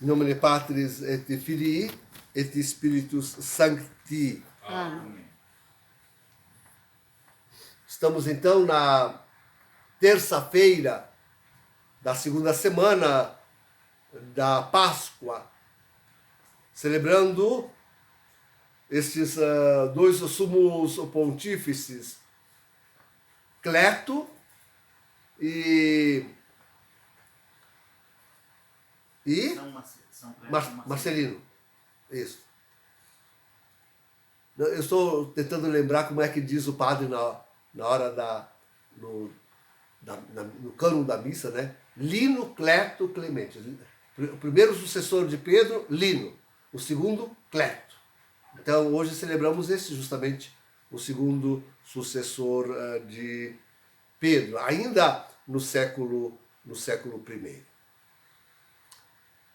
In nomine Patris et Filii et Spiritus Sancti. Amém. Estamos então na terça-feira da segunda semana da Páscoa, celebrando estes dois sumos pontífices, Cleto e Marcelino. Isso. Eu estou tentando lembrar como é que diz o padre na hora no cânon da missa, né? Lino, Cleto, Clemente. O primeiro sucessor de Pedro, Lino. O segundo, Cleto. Então, hoje celebramos esse justamente, o segundo sucessor de Pedro, ainda no século I.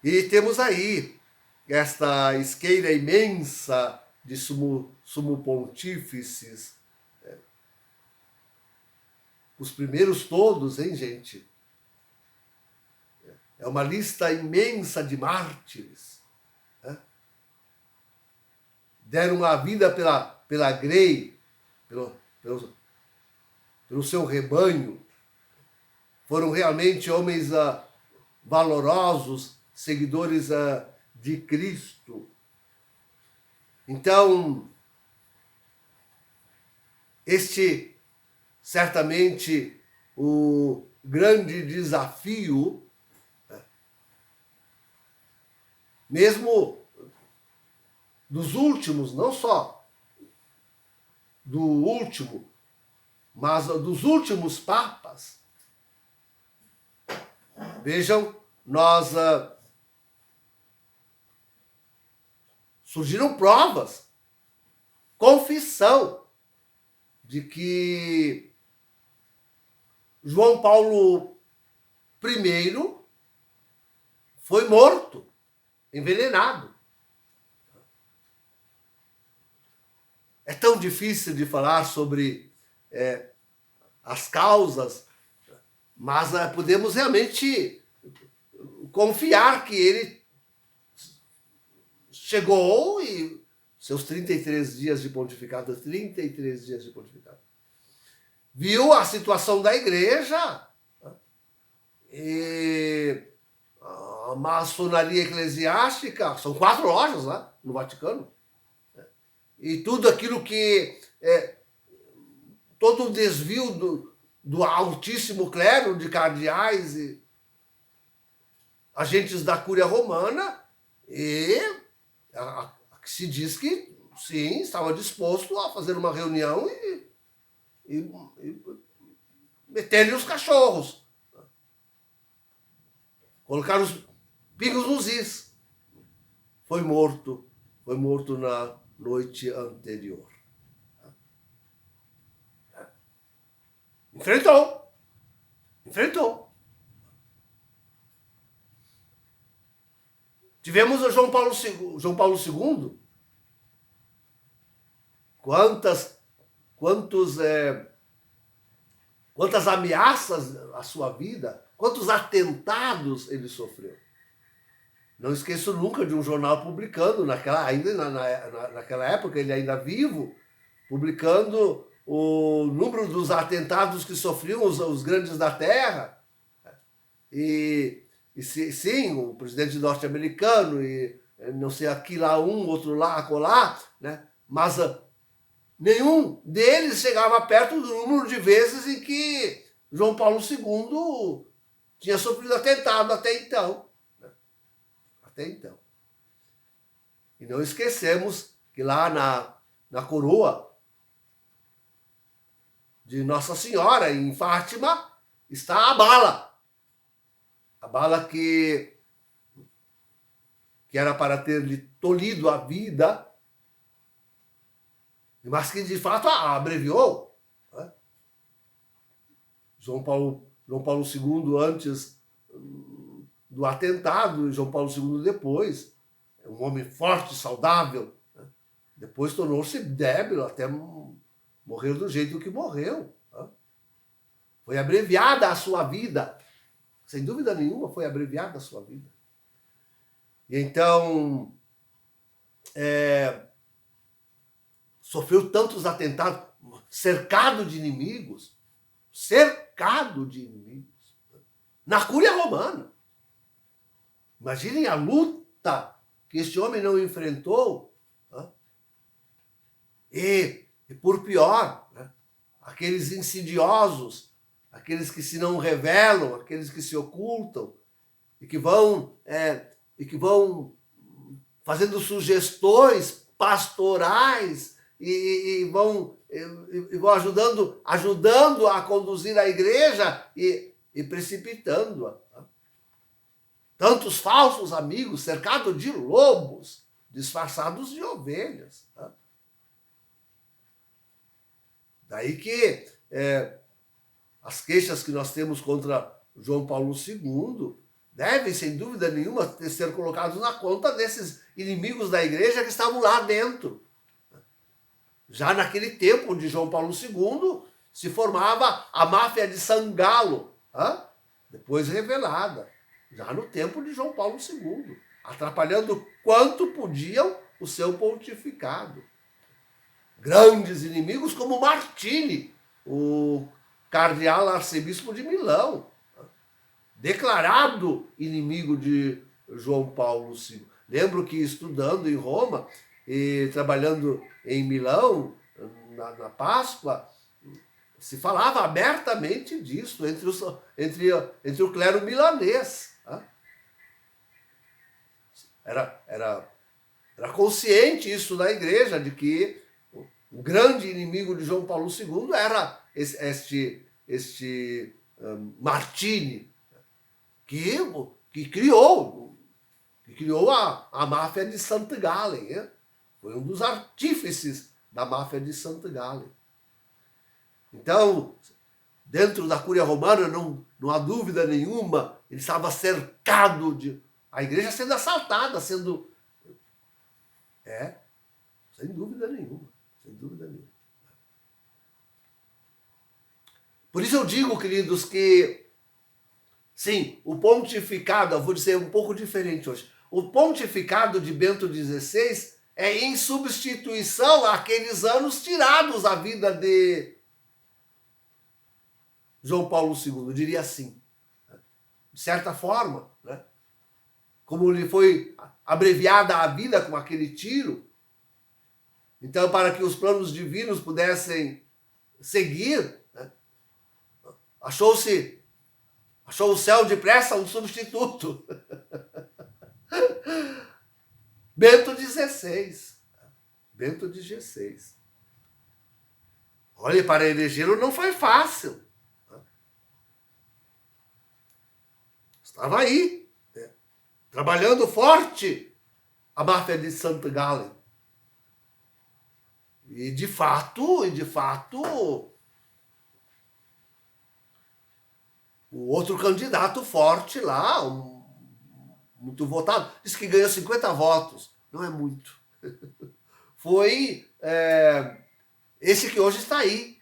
E temos aí esta esqueira imensa de sumo pontífices. Os primeiros todos, hein, gente? É uma lista imensa de mártires. Né? Deram a vida pela grei, pelo seu rebanho. Foram realmente homens valorosos, seguidores de Cristo. Então, certamente, o grande desafio, mesmo dos últimos, não só do último, mas dos últimos papas. Vejam, surgiram provas, confissão de que João Paulo I foi morto, envenenado. É tão difícil de falar sobre as causas, mas podemos realmente confiar que ele chegou e seus 33 dias de pontificado, viu a situação da igreja, e a maçonaria eclesiástica, são 4 lojas lá no Vaticano, e tudo aquilo que todo o desvio do altíssimo clero de cardeais e agentes da Cúria Romana, e se diz que, sim, estava disposto a fazer uma reunião e meter-lhe os cachorros. Colocar os pingos nos is. Foi morto na noite anterior. Enfrentou. Tivemos o João Paulo II. Quantas ameaças à sua vida, quantos atentados ele sofreu. Não esqueço nunca de um jornal publicando, naquela época, ele ainda vivo, publicando o número dos atentados que sofriam os grandes da terra. E sim, o presidente norte-americano, e não sei, aqui lá outro lá, acolá, né? Mas nenhum deles chegava perto do número de vezes em que João Paulo II tinha sofrido atentado até então. E não esquecemos que lá na coroa de Nossa Senhora, em Fátima, está a bala. A bala que era para ter-lhe tolhido a vida, mas que de fato a abreviou. Né? João Paulo II antes do atentado, e João Paulo II depois, um homem forte, saudável, né? Depois tornou-se débil, até morreu do jeito que morreu. Né? Foi abreviada a sua vida. Sem dúvida nenhuma, foi abreviada a sua vida. E então, sofreu tantos atentados, cercado de inimigos, na Cúria Romana. Imaginem a luta que este homem não enfrentou. Né? E por pior, né? Aqueles insidiosos, aqueles que se não revelam, aqueles que se ocultam e que vão fazendo sugestões pastorais e vão ajudando a conduzir a igreja e precipitando-a. Tantos falsos amigos cercados de lobos, disfarçados de ovelhas. Daí que as queixas que nós temos contra João Paulo II devem, sem dúvida nenhuma, ser colocados na conta desses inimigos da igreja que estavam lá dentro. Já naquele tempo onde João Paulo II se formava a máfia de San Gallo, depois revelada, já no tempo de João Paulo II, atrapalhando quanto podiam o seu pontificado. Grandes inimigos como Martini, o cardeal arcebispo de Milão, declarado inimigo de João Paulo II. Lembro que estudando em Roma e trabalhando em Milão, na Páscoa, se falava abertamente disso entre o clero milanês. Era consciente isso na igreja, de que o grande inimigo de João Paulo II era este Martini, que criou a máfia de St. Gallen. Foi um dos artífices da máfia de St. Gallen. Então, dentro da Cúria Romana, não há dúvida nenhuma, ele estava cercado de... A igreja sendo assaltada, sem dúvida nenhuma. Sem dúvida nenhuma. Por isso eu digo, queridos, que sim, o pontificado, eu vou dizer um pouco diferente hoje, o pontificado de Bento XVI é em substituição àqueles anos tirados da vida de João Paulo II, eu diria assim. De certa forma, né? Como lhe foi abreviada a vida com aquele tiro, então, para que os planos divinos pudessem seguir, né? Achou o céu depressa um substituto. Bento XVI. Bento XVI. Olha, para elegê-lo não foi fácil. Estava aí, né? Trabalhando forte a máfia de St. Gallen. E de fato, o outro candidato forte lá, muito votado, disse que ganhou 50 votos. Não é muito. Foi esse que hoje está aí,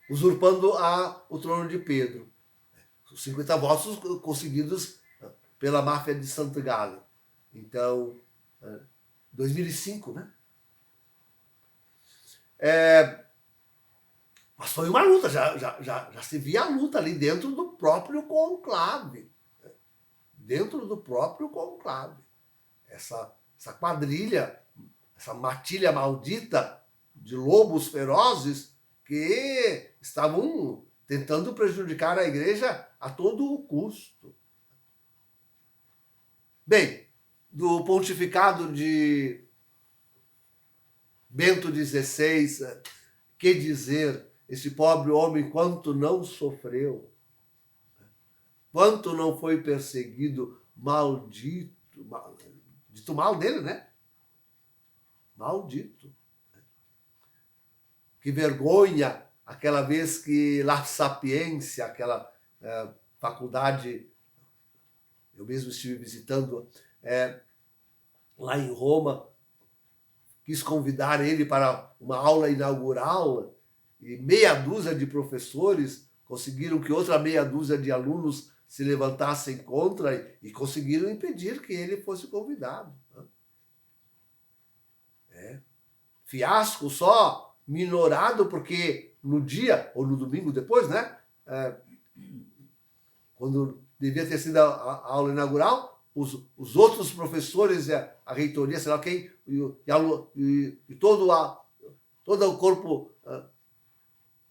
usurpando o trono de Pedro. Os 50 votos conseguidos pela máfia de St. Gallen. Então, 2005, né? Mas foi uma luta, já se via a luta ali dentro do próprio conclave. Dentro do próprio conclave. Essa quadrilha, essa matilha maldita de lobos ferozes que estavam tentando prejudicar a igreja a todo o custo. Bem, do pontificado de Bento XVI, que dizer, esse pobre homem quanto não sofreu, quanto não foi perseguido, maldito, dito mal dele, né? Maldito. Que vergonha aquela vez que La Sapiência, aquela faculdade, eu mesmo estive visitando lá em Roma, quis convidar ele para uma aula inaugural e meia dúzia de professores conseguiram que outra meia dúzia de alunos se levantassem contra e conseguiram impedir que ele fosse convidado. Fiasco só minorado porque no dia, ou no domingo depois, né? Quando devia ter sido a aula inaugural, os outros professores, a reitoria, sei lá quem, e todo o corpo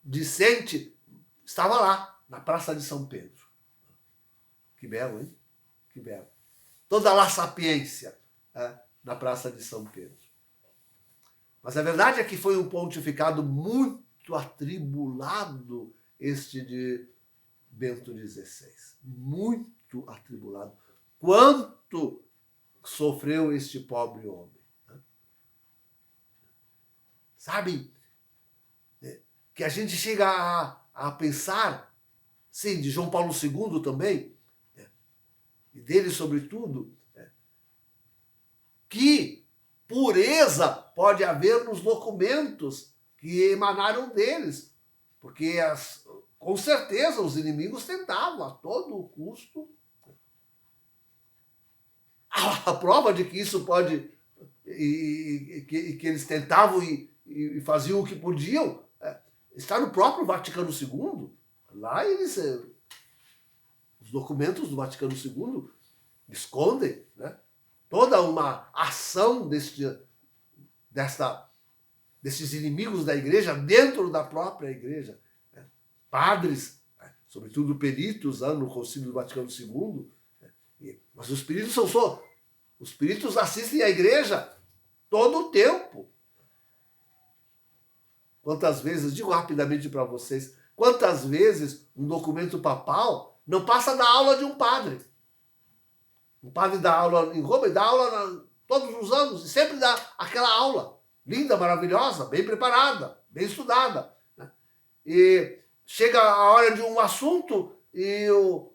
discente estava lá, na Praça de São Pedro. Que belo, hein? Que belo. Toda a La Sapiência na Praça de São Pedro. Mas a verdade é que foi um pontificado muito atribulado este de Bento XVI. Muito atribulado. Quanto sofreu este pobre homem. Sabe, que a gente chega a pensar, sim, de João Paulo II também, e dele sobretudo, que pureza pode haver nos documentos que emanaram deles, porque com certeza os inimigos tentavam a todo custo. A prova de que isso pode, e que eles tentavam e faziam o que podiam, está no próprio Vaticano II. Lá eles, os documentos do Vaticano II escondem, né, toda uma ação desses inimigos da igreja dentro da própria igreja. Padres, sobretudo peritos, no Concílio do Vaticano II, mas os peritos os peritos assistem à igreja todo o tempo. Quantas vezes, digo rapidamente para vocês, quantas vezes um documento papal não passa da aula de um padre? Um padre dá aula em Roma e dá aula todos os anos, e sempre dá aquela aula linda, maravilhosa, bem preparada, bem estudada. Né? E chega a hora de um assunto e o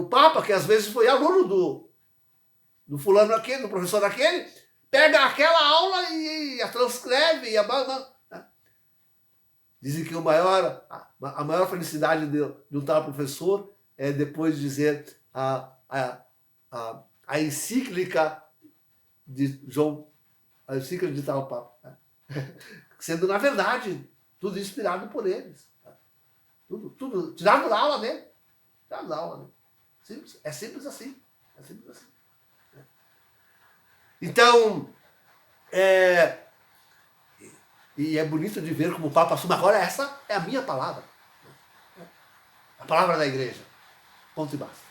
Papa, que às vezes foi aluno do fulano aquele, do professor aquele, pega aquela aula e a transcreve e abandona. Dizem que a maior felicidade de um tal professor é depois dizer a encíclica de João, a encíclica de tal Papa. Sendo, na verdade, tudo inspirado por eles. Tudo tirado da aula dele. Tirado da aula dele. Simples, é simples assim. É simples assim. Então, e é bonito de ver como o Papa assume. Agora essa é a minha palavra. A palavra da igreja. Ponto e basta.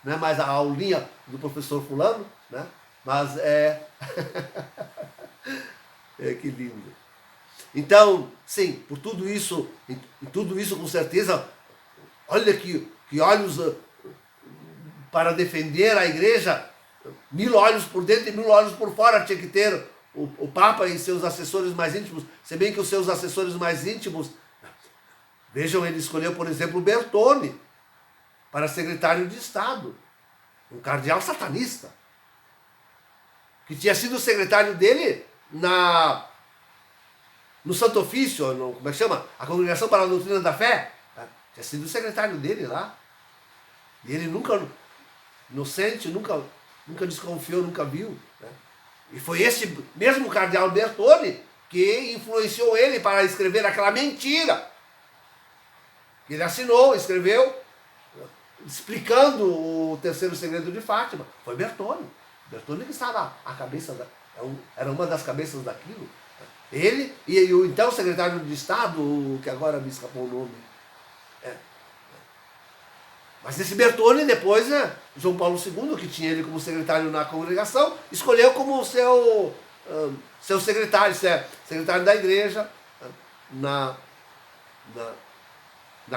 Não é mais a aulinha do professor fulano, né? Mas que lindo. Então, sim, por tudo isso, e tudo isso com certeza, olha que olhos para defender a igreja, 1000 olhos por dentro e 1000 olhos por fora tinha que ter o Papa e seus assessores mais íntimos, se bem que os seus assessores mais íntimos, vejam, ele escolheu, por exemplo, Bertone para secretário de Estado, um cardeal satanista, que tinha sido secretário dele no Santo Ofício, como é que chama? A Congregação para a Doutrina da Fé, tinha sido secretário dele lá, e ele nunca, inocente, nunca desconfiou, nunca viu, né? E foi esse mesmo cardeal Bertone que influenciou ele para escrever aquela mentira. Ele escreveu, explicando o terceiro segredo de Fátima. Foi Bertone. Bertone que estava à cabeça, era uma das cabeças daquilo. Ele e o então secretário de Estado, que agora me escapou o nome. Mas esse Bertone, depois, João Paulo II, que tinha ele como secretário na congregação, escolheu como seu secretário, secretário da igreja na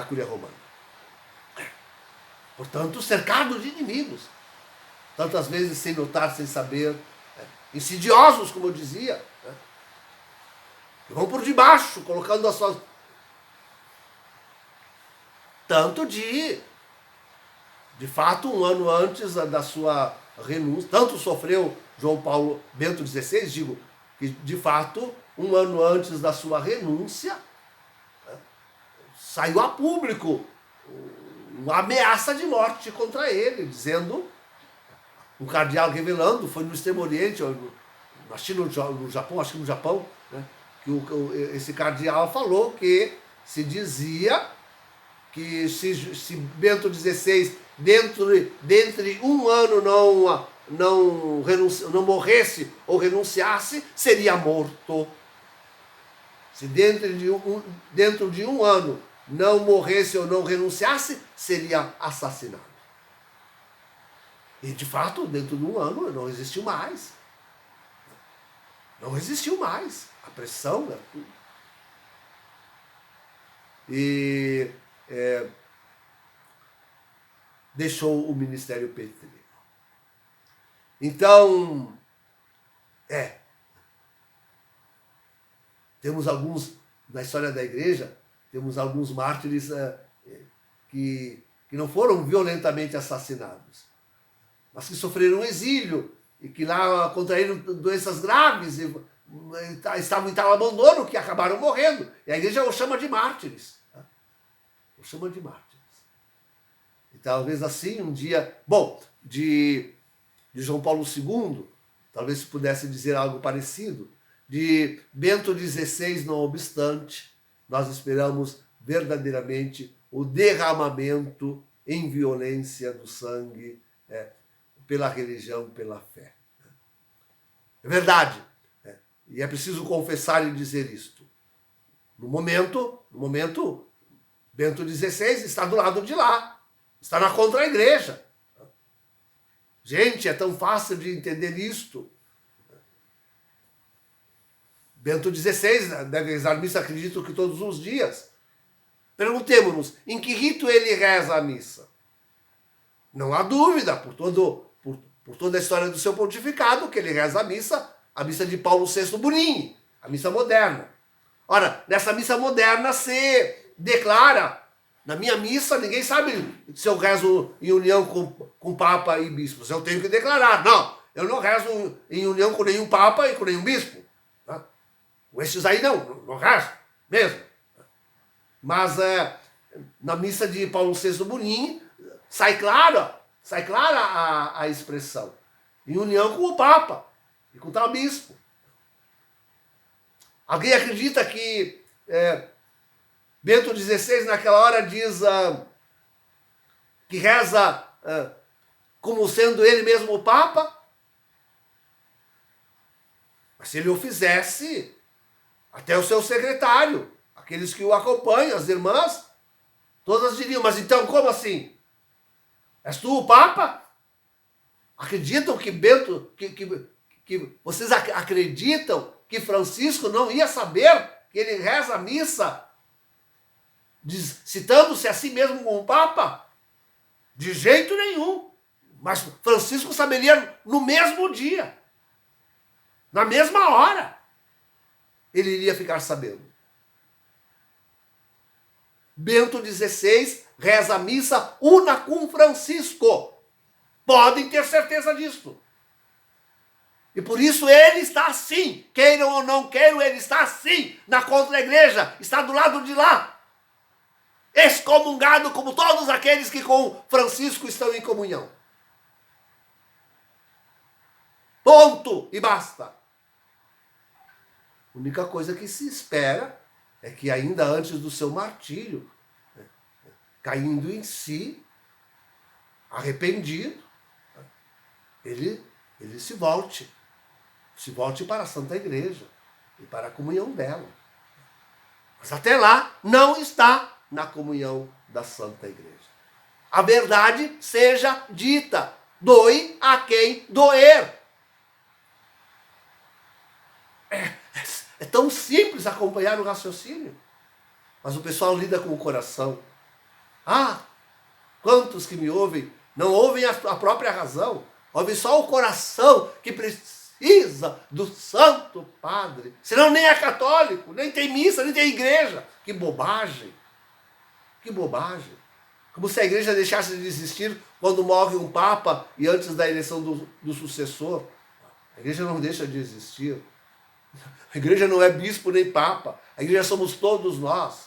Cúria Romana. Portanto, cercado de inimigos. Tantas vezes sem notar, sem saber, insidiosos, como eu dizia, que vão por debaixo, colocando as suas... Tanto de fato, um ano antes da sua renúncia, tanto sofreu Bento XVI, digo, que de fato, um ano antes da sua renúncia, saiu a público uma ameaça de morte contra ele, dizendo, um cardeal revelando, foi no Extremo Oriente, na China, no Japão, acho que no Japão, né, que esse cardeal falou que se dizia que se Bento XVI, dentre um ano não morresse ou renunciasse, seria morto. Se dentro de um ano não morresse ou não renunciasse, seria assassinado. E, de fato, dentro de um ano não existiu mais. Não existiu mais. A pressão, né, tudo. E deixou o ministério petrolífero. Então, temos alguns, na história da igreja, temos alguns mártires que não foram violentamente assassinados, mas que sofreram exílio e que lá contraíram doenças graves e estavam em tal abandono que acabaram morrendo. E a igreja o chama de mártires. O chama de mártires. E talvez assim, um dia... Bom, de João Paulo II, talvez se pudesse dizer algo parecido. De Bento XVI, não obstante, nós esperamos verdadeiramente o derramamento em violência do sangue pela religião, pela fé. É verdade. E é preciso confessar e dizer isto. No momento, Bento XVI está do lado de lá. Está na contra-igreja. Gente, é tão fácil de entender isto. Bento XVI deve rezar missa, acredito que todos os dias. Perguntemos-nos, em que rito ele reza a missa? Não há dúvida, por toda a história do seu pontificado, que ele reza a missa de Paulo VI Bonini, a missa moderna. Ora, nessa missa moderna se declara, na minha missa, ninguém sabe se eu rezo em união com Papa e bispos. Eu tenho que declarar. Não, eu não rezo em união com nenhum Papa e com nenhum bispo. Esses aí não rezo mesmo. Mas na missa de Paulo VI Bonini sai clara a expressão. Em união com o Papa e com tal bispo. Alguém acredita que Bento XVI naquela hora diz que reza como sendo ele mesmo o Papa? Mas se ele o fizesse, até o seu secretário, aqueles que o acompanham, as irmãs, todas diriam, mas então como assim? És tu o Papa? Acreditam que que vocês acreditam que Francisco não ia saber que ele reza a missa citando-se a si mesmo como Papa? De jeito nenhum. Mas Francisco saberia no mesmo dia, na mesma hora, ele iria ficar sabendo. Bento XVI reza a missa una com Francisco. Podem ter certeza disso. E por isso ele está assim, queiram ou não queiram, ele está assim, na contra-igreja, está do lado de lá. Excomungado como todos aqueles que com Francisco estão em comunhão. Ponto e basta. A única coisa que se espera é que ainda antes do seu martírio, caindo em si, arrependido, ele se volte para a Santa Igreja e para a comunhão dela. Mas até lá não está na comunhão da Santa Igreja. A verdade seja dita, doe a quem doer. É tão simples acompanhar o raciocínio, mas o pessoal lida com o coração. Quantos que me ouvem não ouvem a própria razão, ouvem só o coração que precisa do Santo Padre, senão nem é católico, nem tem missa, nem tem igreja. Que bobagem, que bobagem. Como se a igreja deixasse de existir quando morre um Papa e antes da eleição do sucessor. A igreja não deixa de existir. A igreja não é bispo nem papa. A igreja somos todos nós.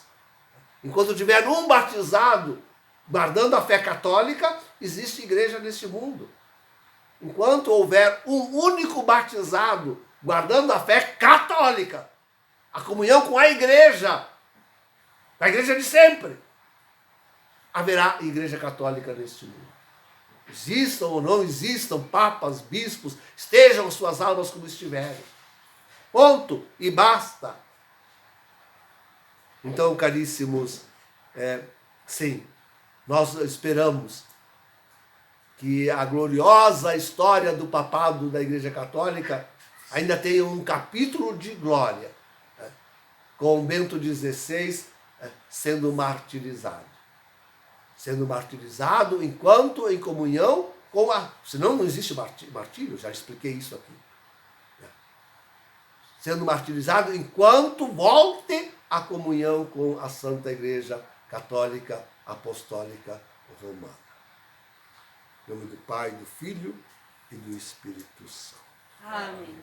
Enquanto tiver um batizado guardando a fé católica, existe igreja neste mundo. Enquanto houver um único batizado, guardando a fé católica, a comunhão com a igreja de sempre, haverá igreja católica neste mundo. Existam ou não existam papas, bispos, estejam suas almas como estiverem. Ponto. E basta. Então, caríssimos, sim, nós esperamos que a gloriosa história do papado da Igreja Católica ainda tenha um capítulo de glória, com Bento XVI sendo martirizado. Sendo martirizado enquanto em comunhão com a... Senão não existe martírio, já expliquei isso aqui. Sendo martirizado enquanto volte à comunhão com a Santa Igreja Católica Apostólica Romana. Em nome do Pai, do Filho e do Espírito Santo. Amém.